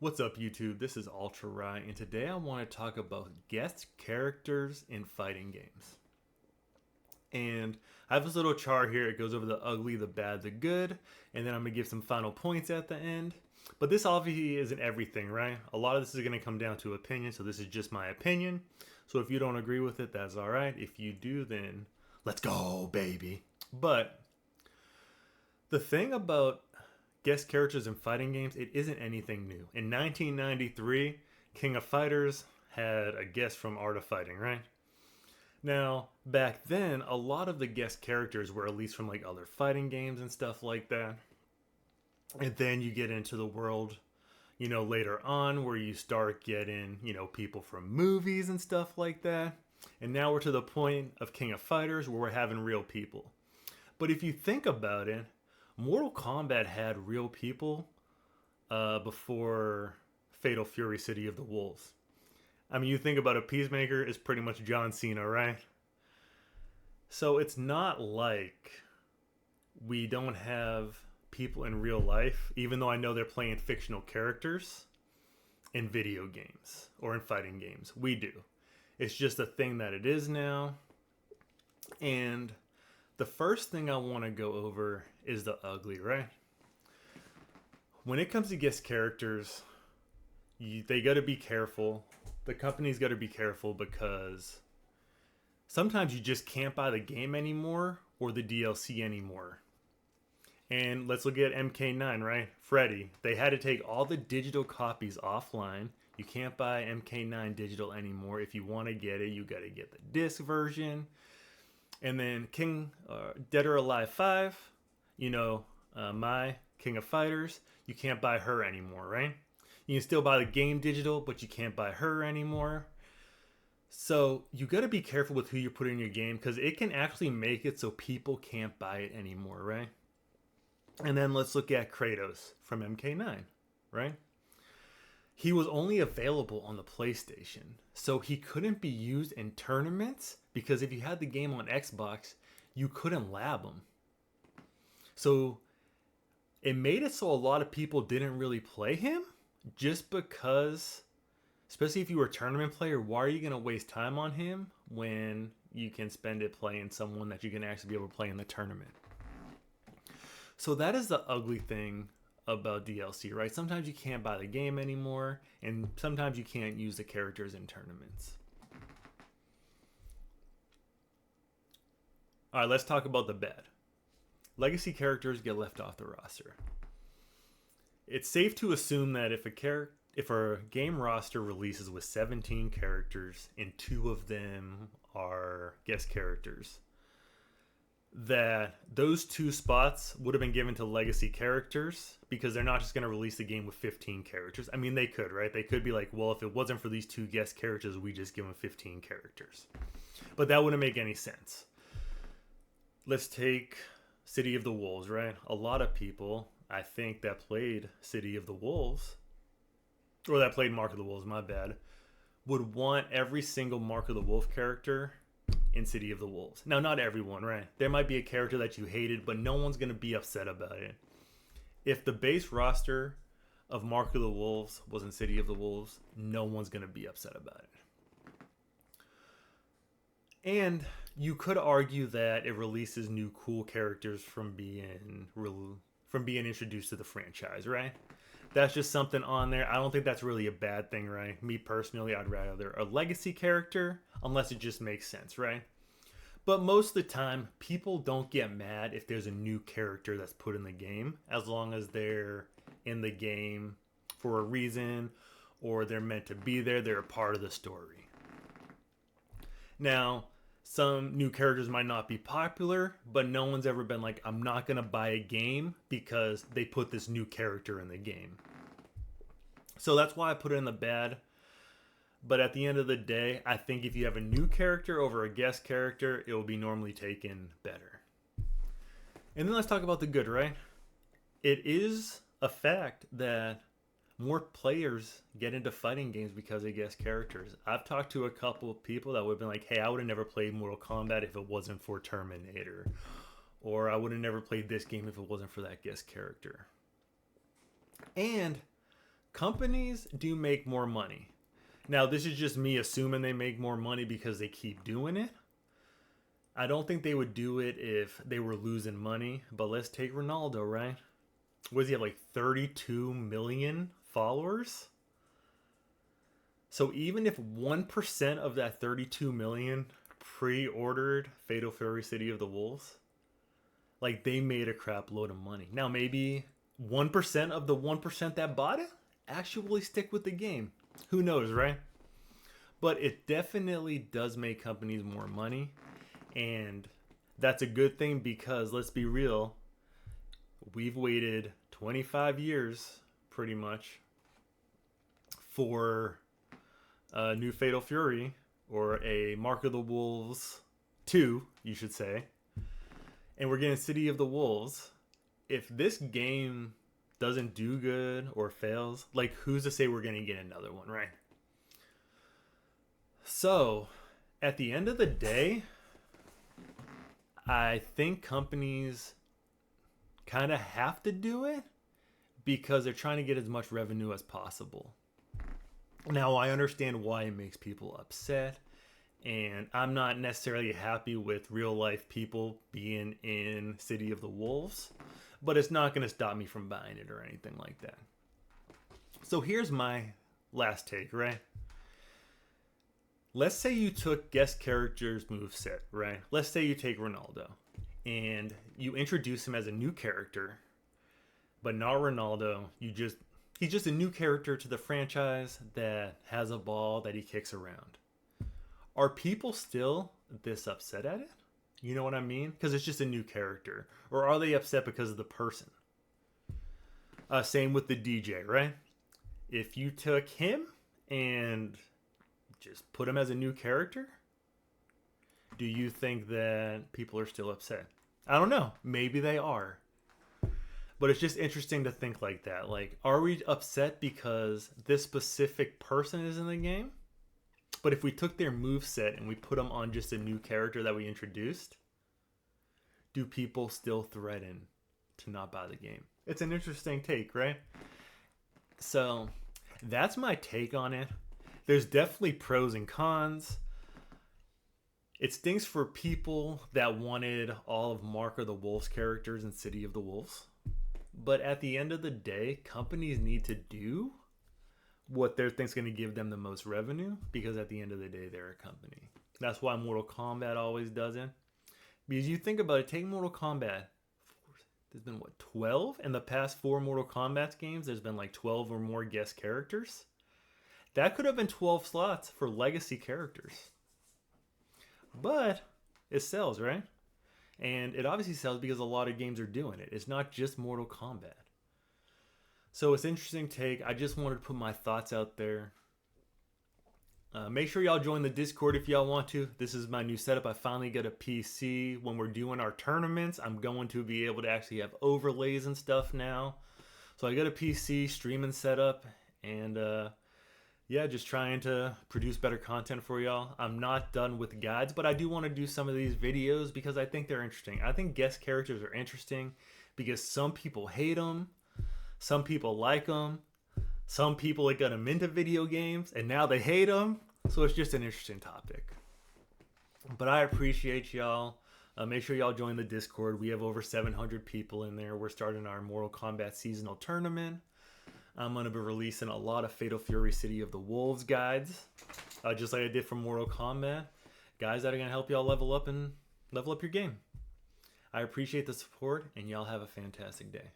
What's up, YouTube? This is Ultra Rye, and today I want to talk about guest characters in fighting games. And I have this little chart here. It goes over the ugly, the bad, the good, and then I'm going to give some final points at the end. But this obviously isn't everything, right? A lot of this is going to come down to opinion, so this is just my opinion. So if you don't agree with it, that's all right. If you do, then let's go, baby. But the thing about guest characters in fighting games, it isn't anything new. In 1993, King of Fighters had a guest from Art of Fighting, right? Now, back then, a lot of the guest characters were at least from like other fighting games and stuff like that. And then you get into the world, later on where you start getting, people from movies and stuff like that. And now we're to the point of King of Fighters where we're having real people. But if you think about it, Mortal Kombat had real people before Fatal Fury City of the Wolves. I mean, you think about a Peacemaker is pretty much John Cena, right? So it's not like we don't have people in real life, even though I know they're playing fictional characters in video games or in fighting games. We do. It's just a thing that it is now. And the first thing I want to go over is the ugly, right? When it comes to guest characters, they got to be careful. The company's got to be careful because sometimes you just can't buy the game anymore or the DLC anymore. And let's look at MK9, right? Freddy. They had to take all the digital copies offline. You can't buy MK9 digital anymore. If you want to get it, you got to get the disc version. And then Dead or Alive 5, my King of Fighters, you can't buy her anymore, right? You can still buy the game digital, but you can't buy her anymore. So you got to be careful with who you put in your game because it can actually make it so people can't buy it anymore, right? And then let's look at Kratos from MK9, right? He was only available on the PlayStation, so he couldn't be used in tournaments because if you had the game on Xbox, you couldn't lab him. So it made it so a lot of people didn't really play him just because, especially if you were a tournament player, why are you going to waste time on him when you can spend it playing someone that you can actually be able to play in the tournament? So that is the ugly thing about DLC, right? Sometimes you can't buy the game anymore, and sometimes you can't use the characters in tournaments. All right, let's talk about the bad. Legacy characters get left off the roster. It's safe to assume that if a game roster releases with 17 characters and 2 of them are guest characters, that those 2 spots would have been given to legacy characters because they're not just going to release the game with 15 characters. I mean, they could, right? They could be like, well, if it wasn't for these 2 guest characters, we just give them 15 characters. But that wouldn't make any sense. Let's take City of the Wolves, right? A lot of people, I think, that played City of the Wolves, or that played Mark of the Wolves, my bad, would want every single Mark of the Wolf character in City of the Wolves. Now, not everyone, right? There might be a character that you hated, but no one's going to be upset about it. If the base roster of Mark of the Wolves was in City of the Wolves, no one's going to be upset about it. And you could argue that it releases new cool characters from being introduced to the franchise, right? That's just something on there. I don't think that's really a bad thing, right? Me personally, I'd rather a legacy character unless it just makes sense, right? But most of the time, people don't get mad if there's a new character that's put in the game as long as they're in the game for a reason or they're meant to be there. They're a part of the story. Now, some new characters might not be popular, but no one's ever been like, I'm not going to buy a game because they put this new character in the game. So that's why I put it in the bad. But at the end of the day, I think if you have a new character over a guest character, it will be normally taken better. And then let's talk about the good, right? It is a fact that more players get into fighting games because of guest characters. I've talked to a couple of people that would have been like, hey, I would have never played Mortal Kombat if it wasn't for Terminator. Or I would have never played this game if it wasn't for that guest character. And companies do make more money. Now, this is just me assuming they make more money because they keep doing it. I don't think they would do it if they were losing money. But let's take Ronaldo, right? What does he have, like 32 million followers? So even if 1% of that 32 million pre-ordered Fatal Fury City of the Wolves, like they made a crap load of money. Now maybe 1% of the 1% that bought it actually stick with the game. Who knows, right? But it definitely does make companies more money. And that's a good thing because let's be real, we've waited 25 years pretty much for a new Fatal Fury, or a Mark of the Wolves 2, you should say. And we're getting City of the Wolves. If this game doesn't do good or fails, like who's to say we're going to get another one, right? So, at the end of the day, I think companies kind of have to do it because they're trying to get as much revenue as possible. Now, I understand why it makes people upset, and I'm not necessarily happy with real life people being in City of the Wolves, but it's not going to stop me from buying it or anything like that. So here's my last take, right? Let's say you took guest characters moveset, right? Let's say you take Ronaldo and you introduce him as a new character, but not Ronaldo. He's just a new character to the franchise that has a ball that he kicks around. Are people still this upset at it? You know what I mean? Because it's just a new character. Or are they upset because of the person? Same with the DJ, right? If you took him and just put him as a new character, do you think that people are still upset? I don't know. Maybe they are. But it's just interesting to think like that. Like, are we upset because this specific person is in the game? But if we took their moveset and we put them on just a new character that we introduced, do people still threaten to not buy the game? It's an interesting take, right? So that's my take on it. There's definitely pros and cons. It stinks for people that wanted all of Mark of the Wolves characters in City of the Wolves. But at the end of the day, companies need to do what they think's going to give them the most revenue, because at the end of the day, they're a company. That's why Mortal Kombat always does it. Because you think about it, take Mortal Kombat. There's been, 12? In the past 4 Mortal Kombat games, there's been like 12 or more guest characters. That could have been 12 slots for legacy characters. But it sells, right? And it obviously sells because a lot of games are doing it. It's not just Mortal Kombat. So it's an interesting take. I just wanted to put my thoughts out there. Make sure y'all join the Discord if y'all want to. This is my new setup. I finally got a PC. When we're doing our tournaments, I'm going to be able to actually have overlays and stuff now. So I got a PC streaming setup, and yeah, just trying to produce better content for y'all. I'm not done with guides, but I do want to do some of these videos because I think they're interesting. I think guest characters are interesting because some people hate them, some people like them, some people that got them into video games and now they hate them. So it's just an interesting topic. But I appreciate y'all. Make sure y'all join the Discord. We have over 700 people in there. We're starting our Mortal Kombat seasonal tournament. I'm going to be releasing a lot of Fatal Fury City of the Wolves guides, just like I did for Mortal Kombat. Guys that are going to help y'all level up your game. I appreciate the support, and y'all have a fantastic day.